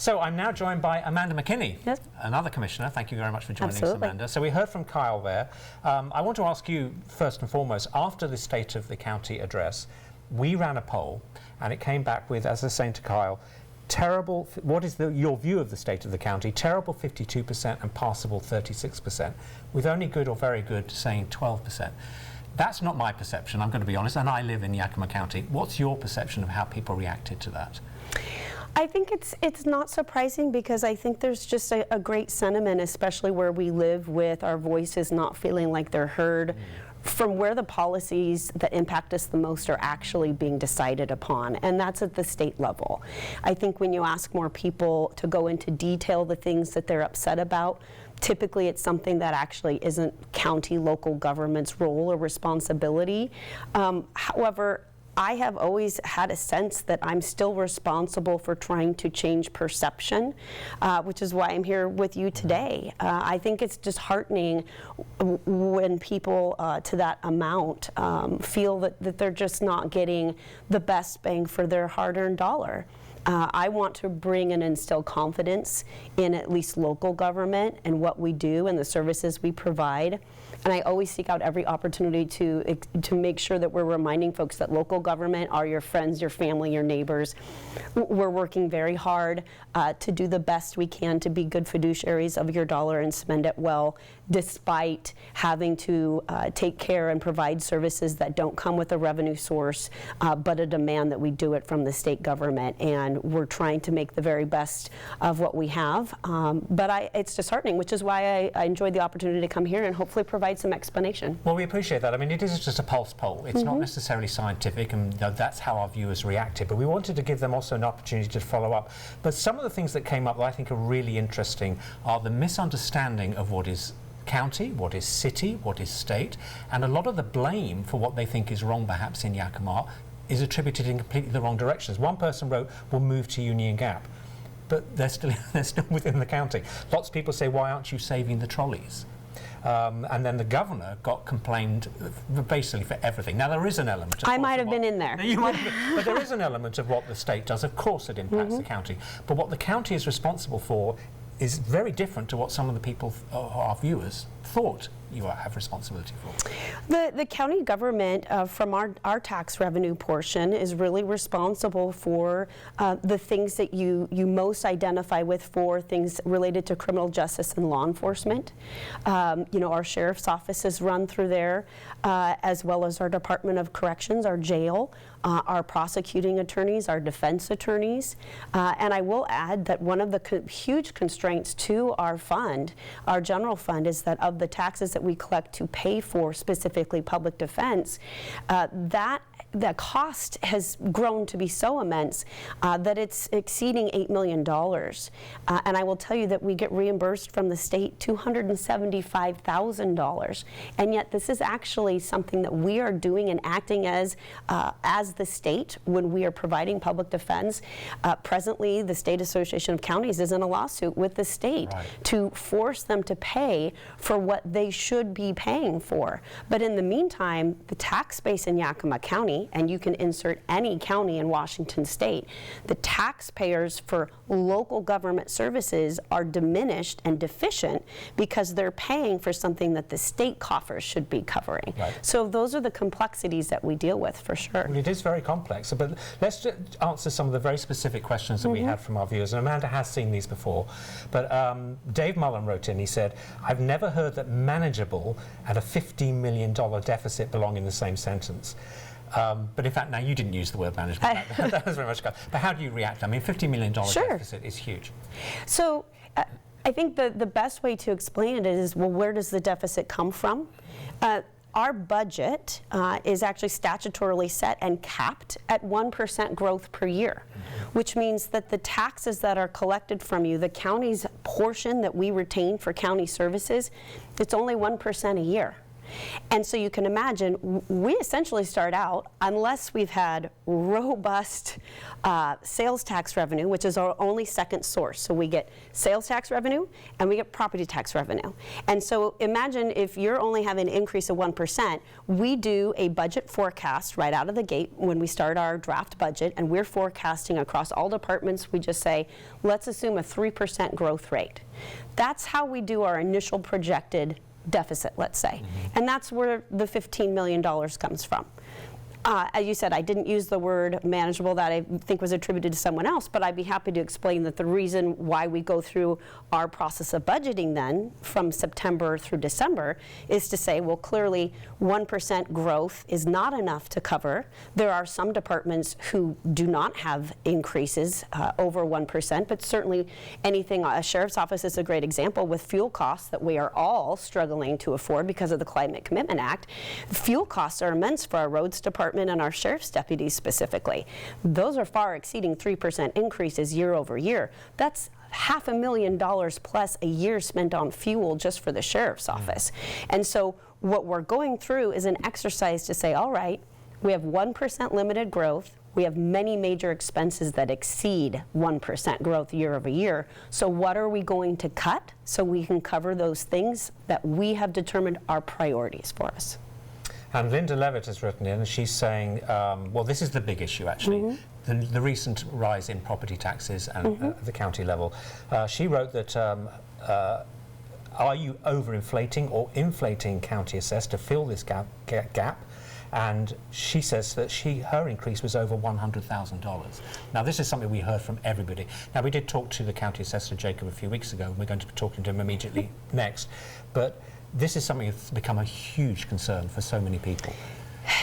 So I'm now joined by Amanda McKinney, Yes. another commissioner. Thank you very much for joining us, Absolutely. Amanda. So we heard from Kyle there. I want to ask you, first and foremost, after the State of the County address, we ran a poll, and it came back with, as I was saying to Kyle, terrible, what is your view of the state of the county? Terrible 52% and passable 36%, with only good or very good saying 12%. That's not my perception, I'm going to be honest, and I live in Yakima County. What's your perception of how people reacted to that? I think it's not surprising, because I think there's just a great sentiment, especially where we live, with our voices not feeling like they're heard, from where the policies that impact us the most are actually being decided upon, and that's at the state level. I think when you ask more people to go into detail the things that they're upset about, typically it's something that actually isn't county local government's role or responsibility. However, I have always had a sense that I'm still responsible for trying to change perception, which is why I'm here with you today. I think it's disheartening when people to that amount feel that they're just not getting the best bang for their hard-earned dollar. I want to bring and instill confidence in at least local government and what we do and the services we provide. And I always seek out every opportunity to make sure that we're reminding folks that local government are your friends, your family, your neighbors. We're working very hard to do the best we can to be good fiduciaries of your dollar and spend it well, despite having to take care and provide services that don't come with a revenue source, but a demand that we do it from the state government. And we're trying to make the very best of what we have. But it's disheartening, which is why I enjoyed the opportunity to come here and hopefully provide some explanation. Well, we appreciate that. I mean, it is just a pulse poll. It's not necessarily scientific, and that's how our viewers reacted. But we wanted to give them also an opportunity to follow up. But some of the things that came up that I think are really interesting are the misunderstanding of what is county, what is city, what is state, and a lot of the blame for what they think is wrong perhaps in Yakima is attributed in completely the wrong directions. One person wrote, we'll move to Union Gap, but they're still within the county. Lots of people say, why aren't you saving the trolleys? And then the governor got complained basically for everything. Now there is an element of I might have been in there. You might have been, but there is an element of what the state does. Of course it impacts the county, but what the county is responsible for is very different to what some of the people, our viewers, thought you have responsibility for. The county government, from our tax revenue portion, is really responsible for the things that you most identify with, for things related to criminal justice and law enforcement. You know, our sheriff's office is run through there, as well as our Department of Corrections, our jail, our prosecuting attorneys, our defense attorneys. And I will add that one of the huge constraints to our fund, our general fund, is that of the taxes that we collect to pay for specifically public defense, the cost has grown to be so immense that it's exceeding $8 million. And I will tell you that we get reimbursed from the state $275,000. And yet this is actually something that we are doing and acting as the state when we are providing public defense. Presently, the State Association of Counties is in a lawsuit with the state to force them to pay for what they should be paying for. But in the meantime, the tax base in Yakima County, and you can insert any county in Washington state, the taxpayers for local government services are diminished and deficient because they're paying for something that the state coffers should be covering. So those are the complexities that we deal with, for sure. Well, it is very complex, but let's just answer some of the very specific questions that we had from our viewers, and Amanda has seen these before. But Dave Mullen wrote in, he said, I've never heard that manageable and a $15 million deficit belong in the same sentence. But in fact, now you didn't use the word management. That was very much good. But how do you react? I mean, $50 million deficit is huge. So I think the best way to explain it is, well, where does the deficit come from? Our budget is actually statutorily set and capped at 1% growth per year, which means that the taxes that are collected from you, the county's portion that we retain for county services, it's only 1% a year. And so you can imagine, we essentially start out, unless we've had robust sales tax revenue, which is our only second source. So we get sales tax revenue and we get property tax revenue. And so imagine if you're only having an increase of 1%, we do a budget forecast right out of the gate when we start our draft budget, and we're forecasting across all departments. We just say, let's assume a 3% growth rate. That's how we do our initial projected deficit, let's say. And that's where the $15 million comes from. As you said, I didn't use the word manageable, that I think was attributed to someone else, but I'd be happy to explain that the reason why we go through our process of budgeting then from September through December is to say, well, clearly 1% growth is not enough to cover. There are some departments who do not have increases over 1%, but certainly anything, a sheriff's office is a great example with fuel costs that we are all struggling to afford because of the Climate Commitment Act. Fuel costs are immense for our roads department and our sheriff's deputies specifically. Those are far exceeding 3% increases year over year. That's $500,000 plus a year spent on fuel just for the sheriff's office. And so what we're going through is an exercise to say, all right, we have 1% limited growth. We have many major expenses that exceed 1% growth year over year. So what are we going to cut so we can cover those things that we have determined are priorities for us? And Linda Levitt has written in, and she's saying, well, this is the big issue, actually, the recent rise in property taxes and at the county level. She wrote that, are you overinflating or inflating county assessed to fill this gap? And she says that her increase was over $100,000. Now, this is something we heard from everybody. Now, we did talk to the county assessor, Jacob, a few weeks ago, and we're going to be talking to him immediately next. But this is something that's become a huge concern for so many people.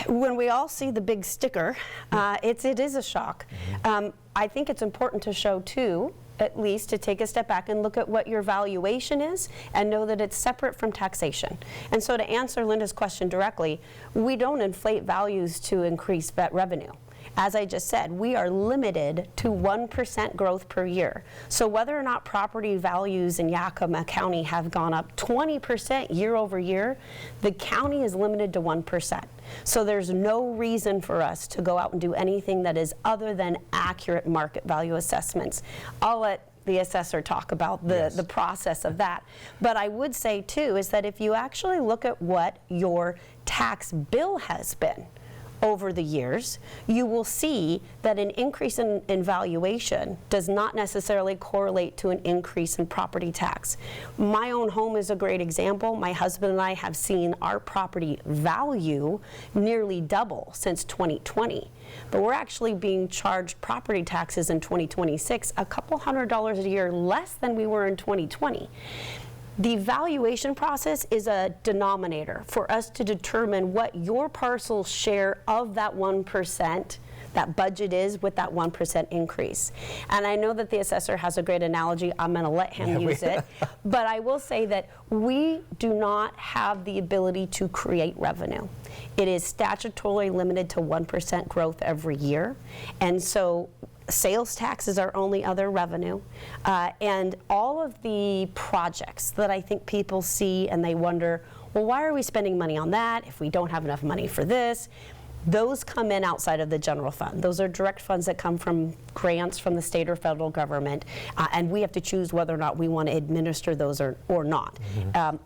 When we all see the big sticker, it is a shock. I think it's important to show, too, at least to take a step back and look at what your valuation is and know that it's separate from taxation. And so to answer Linda's question directly, we don't inflate values to increase vet revenue. As I just said, we are limited to 1% growth per year. So whether or not property values in Yakima County have gone up 20% year over year, the county is limited to 1%. So there's no reason for us to go out and do anything that is other than accurate market value assessments. I'll let the assessor talk about the process of that. But I would say too is that if you actually look at what your tax bill has been over the years, you will see that an increase in valuation does not necessarily correlate to an increase in property tax. My own home is a great example. My husband and I have seen our property value nearly double since 2020. But we're actually being charged property taxes in 2026 a couple $100 a year less than we were in 2020. The valuation process is a denominator for us to determine what your parcel's share of that 1%, that budget is with that 1% increase. And I know that the assessor has a great analogy. I'm going to let him use it. But I will say that we do not have the ability to create revenue. It is statutorily limited to 1% growth every year. And so sales tax is our only other revenue, and all of the projects that I think people see and they wonder, well, why are we spending money on that if we don't have enough money for this? Those come in outside of the general fund. Those are direct funds that come from grants from the state or federal government, and we have to choose whether or not we want to administer those or not.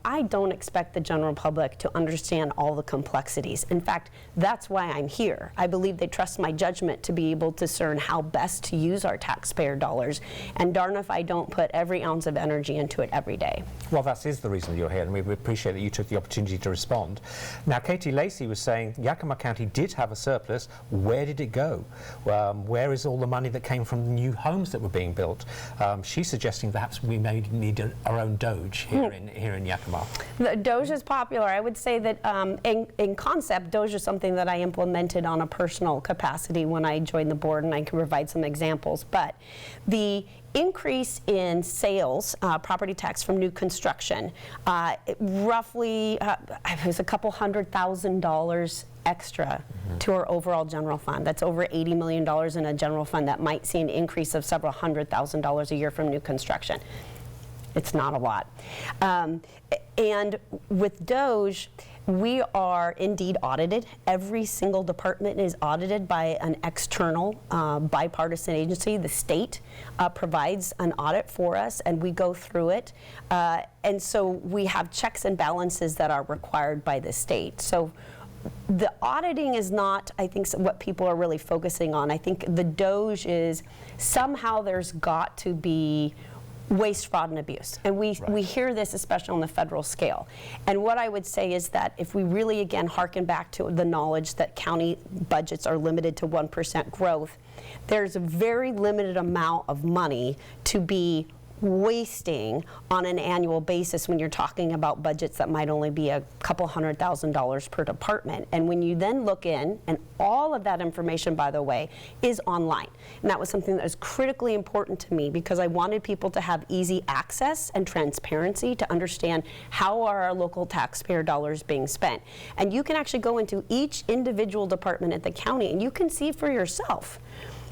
I don't expect the general public to understand all the complexities. In fact, that's why I'm here. I believe they trust my judgment to be able to discern how best to use our taxpayer dollars, and darn if I don't put every ounce of energy into it every day. Well, that is the reason you're here, and we appreciate that you took the opportunity to respond. Now, Katie Lacey was saying Yakima County did have a surplus. Where did it go? Where is all the money that came from the new homes that were being built? She's suggesting perhaps we may need our own Doge here in Yakima. The Doge is popular. I would say that in concept, Doge is something that I implemented on a personal capacity when I joined the board, and I can provide some examples. But the increase in sales, property tax from new construction, roughly it was a couple $100,000 extra to our overall general fund. That's over $80 million in a general fund that might see an increase of several $100,000 a year from new construction. It's not a lot. And with DOGE, we are indeed audited. Every single department is audited by an external bipartisan agency. The state provides an audit for us, and we go through it. And so we have checks and balances that are required by the state. So the auditing is not, I think, what people are really focusing on. I think the DOGE is somehow there's got to be waste, fraud, and abuse. And we hear this especially on the federal scale. And what I would say is that if we really, again, hearken back to the knowledge that county budgets are limited to 1% growth, there's a very limited amount of money to be wasting on an annual basis when you're talking about budgets that might only be a couple $100,000 per department. And when you then look in, and all of that information, by the way, is online. And that was something that was critically important to me because I wanted people to have easy access and transparency to understand how are our local taxpayer dollars being spent. And you can actually go into each individual department at the county and you can see for yourself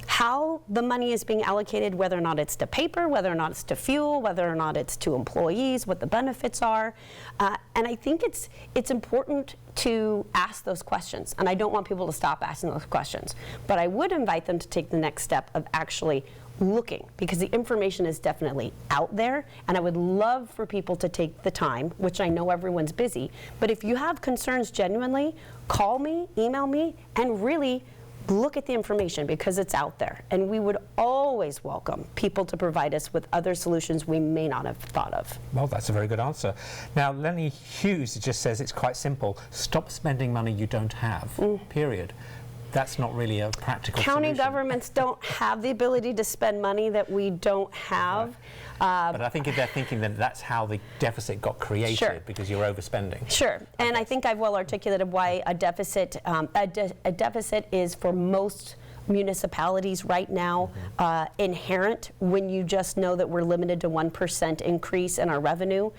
how the money is being allocated, whether or not it's to paper, whether or not it's to fuel, whether or not it's to employees, what the benefits are. And I think it's important to ask those questions. And I don't want people to stop asking those questions. But I would invite them to take the next step of actually looking, because the information is definitely out there. And I would love for people to take the time, which I know everyone's busy. But if you have concerns genuinely, call me, email me, and really look at the information because it's out there. And we would always welcome people to provide us with other solutions we may not have thought of. Well, that's a very good answer. Now, Lenny Hughes just says it's quite simple. Stop spending money you don't have, period. That's not really a practical County solution. governments don't have the ability to spend money that we don't have. But I think if they're thinking that that's how the deficit got created, Sure. because you're overspending. Sure, and I think I've well articulated why a deficit is for most municipalities right now inherent when you just know that we're limited to 1% increase in our revenue,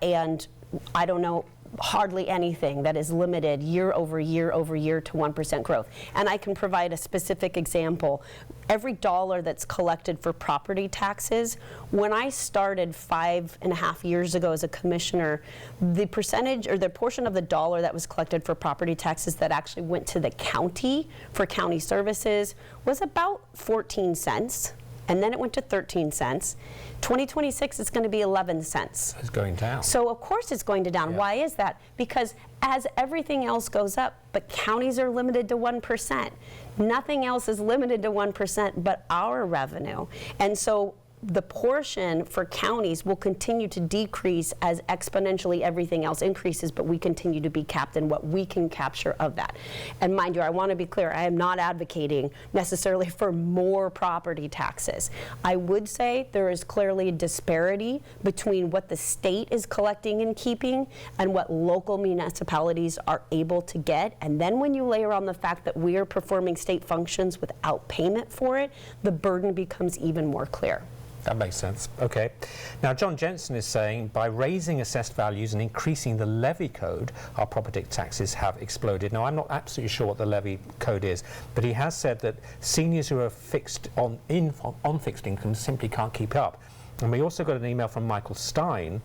and I don't know hardly anything that is limited year over year over year to 1% growth. And I can provide a specific example. Every dollar that's collected for property taxes, when I started 5.5 years ago as a commissioner, the percentage or the portion of the dollar that was collected for property taxes that actually went to the county for county services was about 14 cents. And then it went to 13 cents. 2026, it's going to be 11 cents. It's going down. So of course it's going to down. Yeah. Why is that? Because as everything else goes up, but counties are limited to 1%. Nothing else is limited to 1% but our revenue. And so the portion for counties will continue to decrease as exponentially everything else increases, but we continue to be capped in what we can capture of that. And mind you, I want to be clear, I am not advocating necessarily for more property taxes. I would say there is clearly a disparity between what the state is collecting and keeping and what local municipalities are able to get. And then when you layer on the fact that we are performing state functions without payment for it, the burden becomes even more clear. That makes sense. Okay. Now, John Jensen is saying by raising assessed values and increasing the levy code, our property taxes have exploded. Now, I'm not absolutely sure what the levy code is, but he has said that seniors who are fixed on fixed income simply can't keep up. And we also got an email from Michael Stein.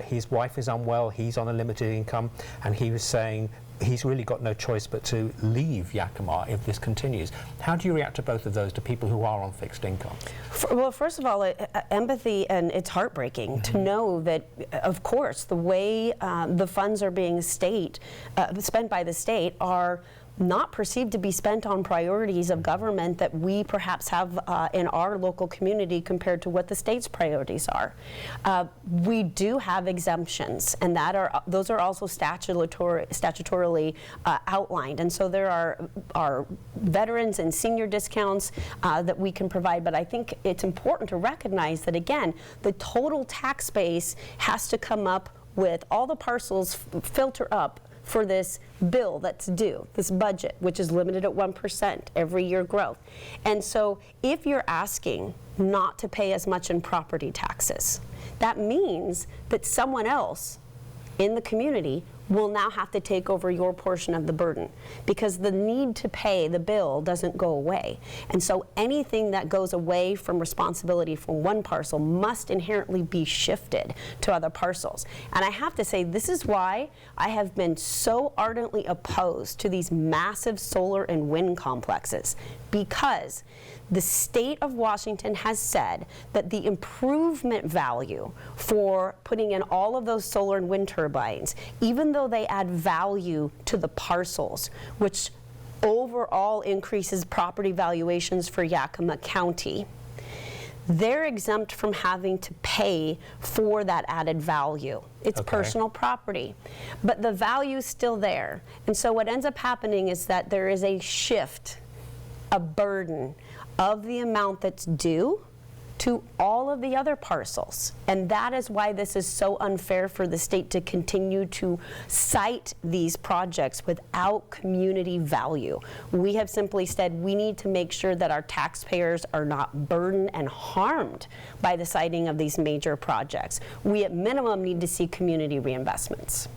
His wife is unwell, he's on a limited income, and he was saying he's really got no choice but to leave Yakima if this continues. How do you react to both of those, to people who are on fixed income? Well, first of all, empathy, and it's heartbreaking to know that, of course, the way the funds are being spent by the state are not perceived to be spent on priorities of government that we perhaps have in our local community compared to what the state's priorities are. We do have exemptions, and those are also statutorily outlined. And so there are veterans and senior discounts that we can provide. But I think it's important to recognize that, again, the total tax base has to come up with all the parcels filter up for this bill that's due, this budget, which is limited at 1% every year growth. And so if you're asking not to pay as much in property taxes, that means that someone else in the community will now have to take over your portion of the burden, because the need to pay the bill doesn't go away. And so anything that goes away from responsibility from one parcel must inherently be shifted to other parcels. And I have to say, this is why I have been so ardently opposed to these massive solar and wind complexes, because the state of Washington has said that the improvement value for putting in all of those solar and wind turbines, even though they add value to the parcels, which overall increases property valuations for Yakima County, they're exempt from having to pay for that added value. It's personal property, but the value is still there. And so what ends up happening is that there is a shift, a burden of the amount that's due to all of the other parcels. And that is why this is so unfair for the state to continue to cite these projects without community value. We have simply said we need to make sure that our taxpayers are not burdened and harmed by the citing of these major projects. We at minimum need to see community reinvestments.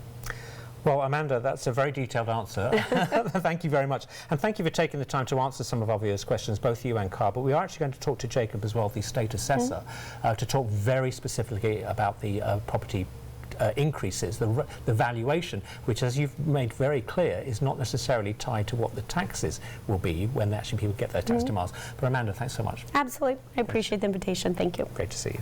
Well, Amanda, that's a very detailed answer. Thank you very much. And thank you for taking the time to answer some of our viewers' questions, both you and Carl. But we are actually going to talk to Jacob as well, the state assessor, to talk very specifically about the property increases, the valuation, which, as you've made very clear, is not necessarily tied to what the taxes will be when actually people get their tax demands. But Amanda, thanks so much. Absolutely. I appreciate the invitation. Thank you. Great to see you.